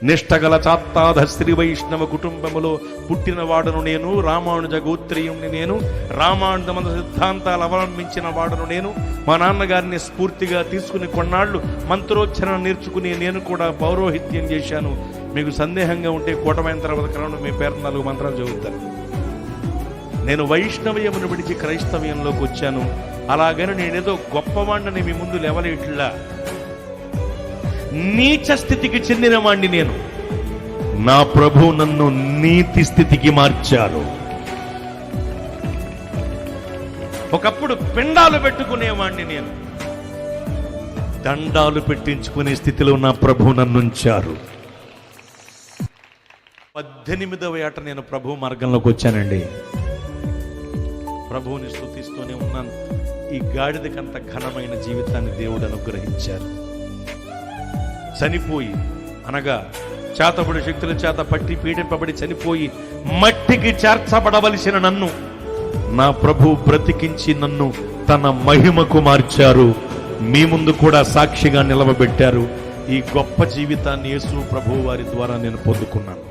నిష్టగల చాత్తాధ శ్రీ వైష్ణవ కుటుంబములో పుట్టినవాడను నేను, రామానుజ గోత్రీయుణ్ణి నేను, రామానుజ సిద్ధాంతాలు అవలంబించిన వాడను నేను. మా నాన్నగారిని స్ఫూర్తిగా తీసుకుని కొన్నాళ్ళు మంత్రోచ్చరణ నేర్చుకుని నేను కూడా పౌరోహిత్యం చేశాను. మీకు సందేహంగా ఉంటే కూటమైన తర్వాత క్రమం మీ పేరు 4 మంత్రాలు చదువుతారు. నేను వైష్ణవయమును విడిచి క్రైస్తవ్యంలోకి వచ్చాను. అలాగని నేనేదో గొప్పవాణ్ణని మీ ముందు లేవలేట్లా, నీచ స్థితికి చెందిన వాణ్ణి నేను. నా ప్రభు నన్ను నీతి స్థితికి మార్చారు. ఒకప్పుడు పిండాలు పెట్టుకునేవాణ్ణి నేను, దండాలు పెట్టించుకునే స్థితిలో నా ప్రభు నన్ను ఉంచారు. 18వ ఏట నేను ప్రభు మార్గంలోకి వచ్చానండి. ప్రభువుని స్తుతిస్తూనే ఉన్నాను. ఈ గాడిదకంత ఘనమైన జీవితాన్ని దేవుడు అనుగ్రహించారు. చనిపోయి అనగా చేతబడి శక్తుల చేత పట్టి పీడింపబడి చనిపోయి మట్టికి చేర్చబడవలసిన నన్ను నా ప్రభు బ్రతికించి నన్ను తన మహిమకు మార్చారు. మీ ముందు కూడా సాక్షిగా నిలవబెట్టారు. ఈ గొప్ప జీవితాన్ని యేసు ప్రభు వారి ద్వారా నేను పొందుకున్నాను.